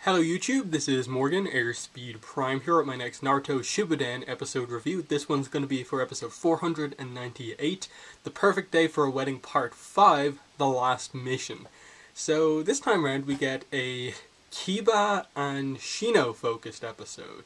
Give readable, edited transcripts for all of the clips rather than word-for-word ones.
Hello YouTube, this is Morgan, Airspeed Prime, here at my next Naruto Shippuden episode review. This one's going to be for episode 498, The Perfect Day for a Wedding Part 5, The Last Mission. So this time around we get a Kiba and Shino focused episode,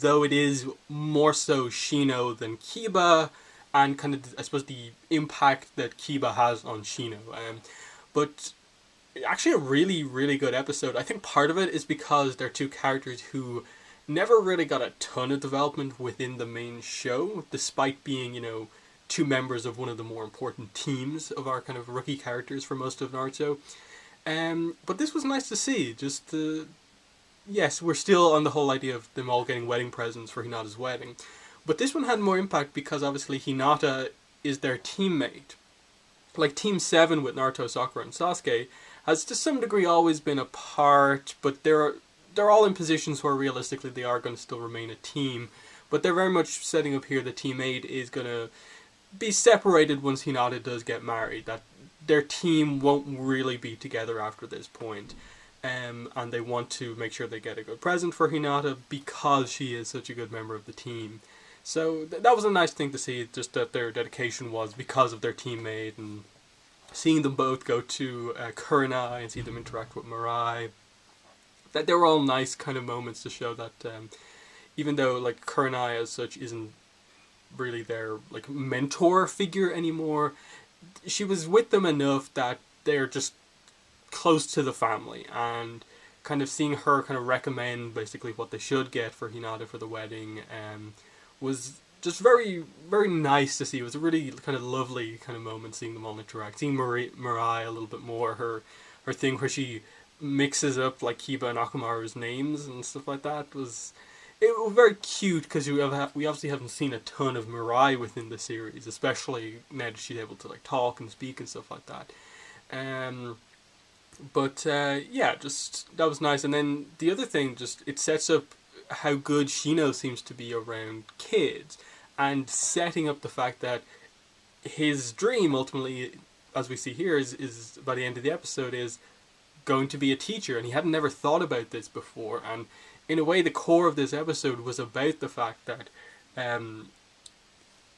though it is more so Shino than Kiba, and kind of, I suppose, the impact that Kiba has on Shino. But actually a really, really good episode. I think part of it is because they're two characters who never really got a ton of development within the main show, despite being, two members of one of the more important teams of our kind of rookie characters for most of Naruto. But this was nice to see. Yes, we're still on the whole idea of them all getting wedding presents for Hinata's wedding. But this one had more impact because obviously Hinata is their teammate. Like Team 7 with Naruto, Sakura, and Sasuke has to some degree always been apart, but they're all in positions where realistically they are going to still remain a team. But they're very much setting up here that Team 8 is going to be separated once Hinata does get married, that their team won't really be together after this point. And they want to make sure they get a good present for Hinata because she is such a good member of the team. So that was a nice thing to see, just that their dedication was because of their teammate, and seeing them both go to Kurenai and see them interact with Mirai. That they were all nice kind of moments to show that even though like Kurenai as such isn't really their like mentor figure anymore, she was with them enough that they're just close to the family, and kind of seeing her kind of recommend basically what they should get for Hinata for the wedding was just very, very nice to see. It was a really kind of lovely kind of moment seeing them all interact. Seeing Mirai a little bit more, her thing where she mixes up like Kiba and Akamaru's names and stuff like that it was very cute, because we obviously haven't seen a ton of Mirai within the series, especially now that she's able to like talk and speak and stuff like that. Yeah, just that was nice. And then the other thing, just it sets up how good Shino seems to be around kids, and setting up the fact that his dream ultimately, as we see here, is by the end of the episode, is going to be a teacher, and he hadn't never thought about this before. And in a way, the core of this episode was about the fact that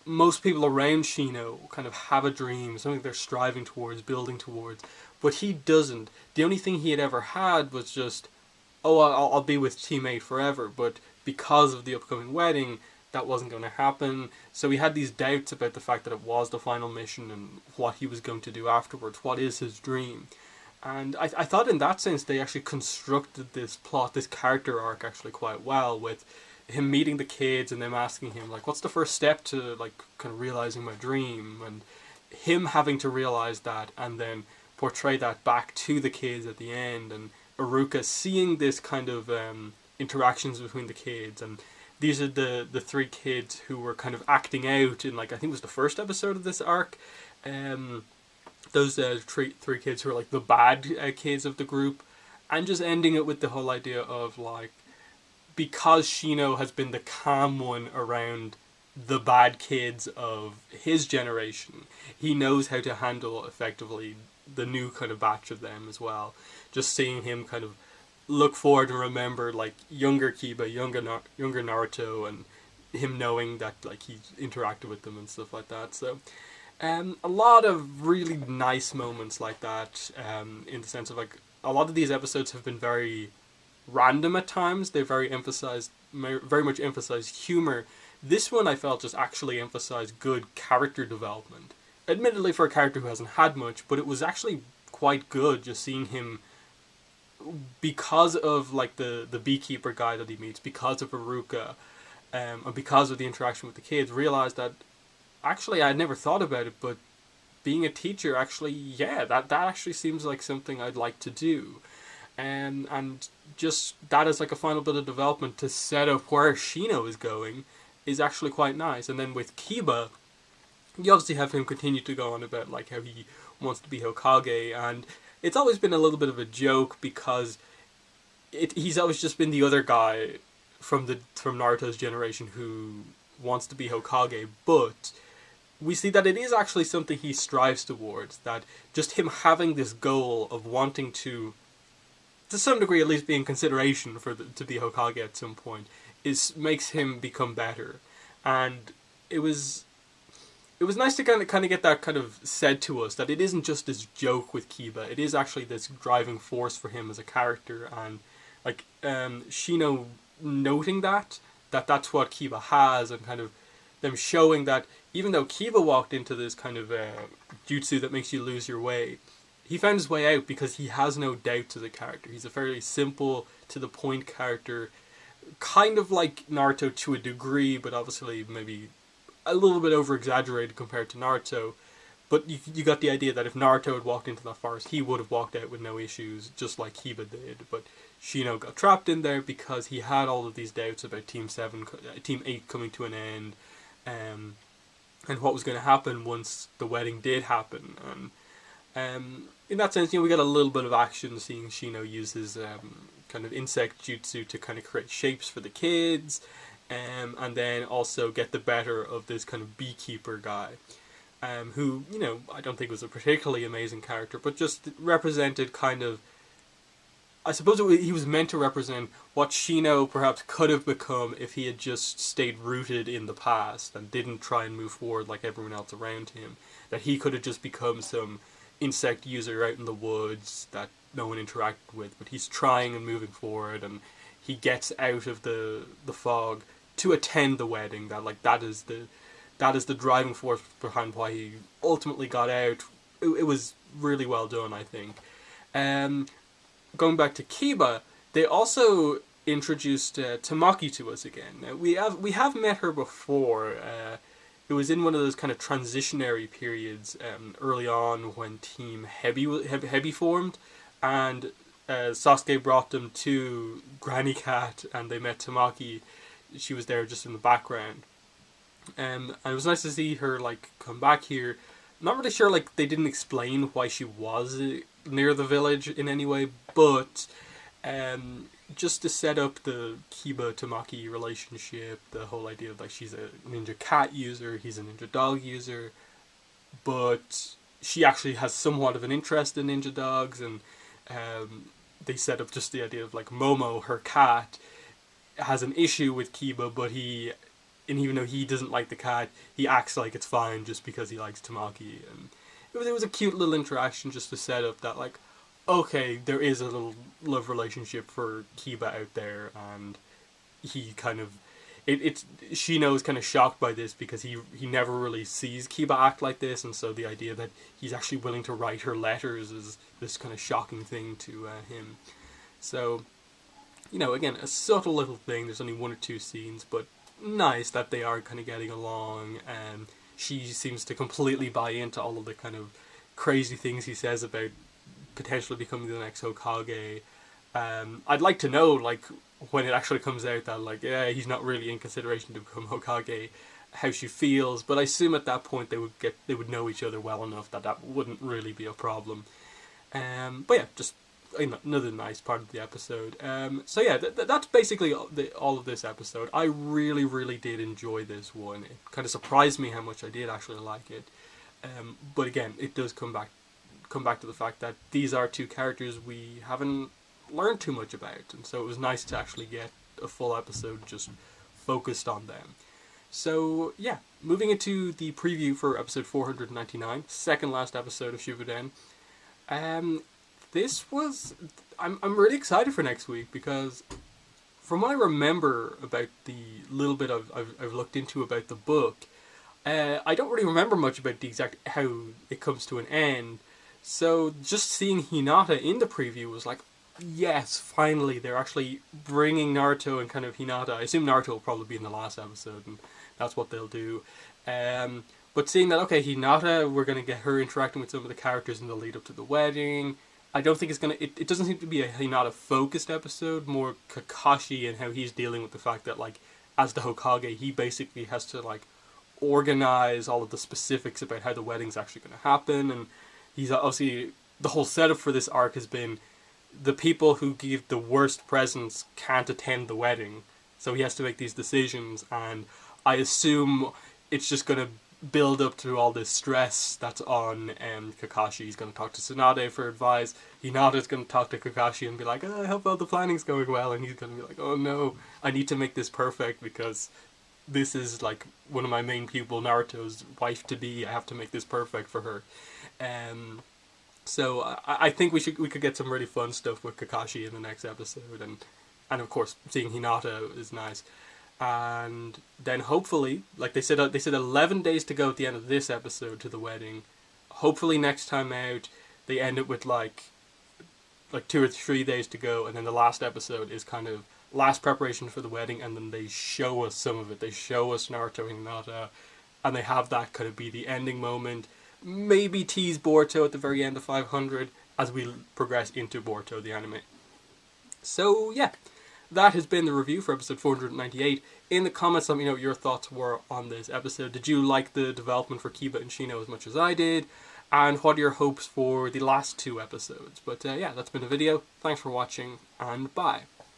most people around Shino kind of have a dream, something they're striving towards, building towards, but he doesn't. The only thing he had ever had was just, oh, I'll be with Team 8 forever, but because of the upcoming wedding, that wasn't going to happen. So he had these doubts about the fact that it was the final mission and what he was going to do afterwards. What is his dream? And I thought in that sense they actually constructed this plot, this character arc actually quite well, with him meeting the kids and them asking him, like, what's the first step to, like, kind of realizing my dream? And him having to realize that and then portray that back to the kids at the end, and Iruka seeing this kind of interactions between the kids. And these are the three kids who were kind of acting out in, like, I think it was the first episode of this arc. Those three kids who are like the bad kids of the group, and just ending it with the whole idea of like, because Shino has been the calm one around the bad kids of his generation, he knows how to handle effectively the new kind of batch of them as well. Just seeing him kind of look forward and remember like younger Kiba, younger Naruto, and him knowing that like he's interacted with them and stuff like that. So a lot of really nice moments like that, in the sense of like a lot of these episodes have been very random at times. They very much emphasized humor. This one I felt just actually emphasized good character development. Admittedly for a character who hasn't had much, but it was actually quite good just seeing him, because of like the beekeeper guy that he meets, because of Iruka, and because of the interaction with the kids, realize that actually I had never thought about it, but being a teacher actually, yeah, that actually seems like something I'd like to do. And just that as like a final bit of development to set up where Shino is going is actually quite nice. And then with Kiba, you obviously have him continue to go on about like how he wants to be Hokage, and it's always been a little bit of a joke because he's always just been the other guy from Naruto's generation who wants to be Hokage, but we see that it is actually something he strives towards, that just him having this goal of wanting to to some degree at least be in consideration for to be Hokage at some point, makes him become better. And it was nice to kind of get that kind of said to us, that it isn't just this joke with Kiba. It is actually this driving force for him as a character, and like Shino noting that's what Kiba has, and kind of them showing that even though Kiba walked into this kind of jutsu that makes you lose your way, he found his way out because he has no doubts as a character. He's a fairly simple, to the point character, kind of like Naruto to a degree, but obviously maybe a little bit over exaggerated compared to Naruto. But you got the idea that if Naruto had walked into that forest, he would have walked out with no issues, just like Kiba did. But Shino got trapped in there because he had all of these doubts about Team 8 coming to an end, and what was going to happen once the wedding did happen. And in that sense, we got a little bit of action seeing Shino use his kind of insect jutsu to kind of create shapes for the kids, and then also get the better of this kind of beekeeper guy, who, I don't think was a particularly amazing character, but just represented kind of, I suppose he was meant to represent what Shino perhaps could have become if he had just stayed rooted in the past and didn't try and move forward like everyone else around him. That he could have just become some insect user out in the woods that no one interacted with, but he's trying and moving forward, and he gets out of the fog to attend the wedding. That is the driving force behind why he ultimately got out. It was really well done, I think. Going back to Kiba, they also introduced Tamaki to us again. Now, we have met her before. It was in one of those kind of transitionary periods early on when Team Heavy formed, and Sasuke brought them to Granny Cat, and they met Tamaki. She was there just in the background, and it was nice to see her come back here. Not really sure, they didn't explain why she was near the village in any way, but just to set up the Kiba-Tamaki relationship, the whole idea of she's a ninja cat user, he's a ninja dog user, but she actually has somewhat of an interest in ninja dogs, and they set up just the idea of Momo, her cat, has an issue with Kiba, but even though he doesn't like the cat, he acts like it's fine just because he likes Tamaki. And it was a cute little interaction just to set up that, okay, there is a little love relationship for Kiba out there, and he kind of... Shino is kind of shocked by this because he never really sees Kiba act like this, and so the idea that he's actually willing to write her letters is this kind of shocking thing to him. So, again, a subtle little thing. There's only 1 or 2 scenes, but nice that they are kind of getting along, and she seems to completely buy into all of the kind of crazy things he says about potentially becoming the next Hokage. I'd like to know, when it actually comes out that, he's not really in consideration to become Hokage, how she feels, but I assume at that point they would know each other well enough that wouldn't really be a problem. But yeah, just another nice part of the episode. So yeah, that's basically all of this episode. I really, really did enjoy this one. It kind of surprised me how much I did actually like it. But again, it does come back to the fact that these are 2 characters we haven't learned too much about, and so it was nice to actually get a full episode just focused on them. So yeah, moving into the preview for episode 499, second last episode of Shippuden. This was... I'm really excited for next week, because from what I remember about the little bit I've looked into about the book, I don't really remember much about the exact how it comes to an end. So just seeing Hinata in the preview was yes, finally they're actually bringing Naruto and kind of Hinata. I assume Naruto will probably be in the last episode, and that's what they'll do. But seeing that, okay, Hinata, we're going to get her interacting with some of the characters in the lead up to the wedding. I don't think it's going to... It doesn't seem to be a Hinata-focused episode, more Kakashi and how he's dealing with the fact that, as the Hokage, he basically has to, organize all of the specifics about how the wedding's actually going to happen, and he's obviously... The whole setup for this arc has been the people who give the worst presents can't attend the wedding, so he has to make these decisions, and I assume it's just going to build up to all this stress that's on Kakashi. He's going to talk to Tsunade for advice. Hinata's going to talk to Kakashi and be like, I hope all the planning's going well. And he's going to be like, oh no, I need to make this perfect because this is like one of my main people, Naruto's wife-to-be. I have to make this perfect for her. So I think we could get some really fun stuff with Kakashi in the next episode, and of course seeing Hinata is nice. And then hopefully, like they said 11 days to go at the end of this episode to the wedding. Hopefully next time out they end it with like 2 or 3 days to go, and then the last episode is kind of last preparation for the wedding, and then they show us some of it. They show us Naruto and Hinata, and they have that kind of be the ending moment. Maybe tease Boruto at the very end of 500 as we progress into Boruto the anime. So yeah, that has been the review for episode 498. In the comments, let me know what your thoughts were on this episode. Did you like the development for Kiba and Shino as much as I did? And what are your hopes for the last 2 episodes? But yeah, that's been the video. Thanks for watching, and bye.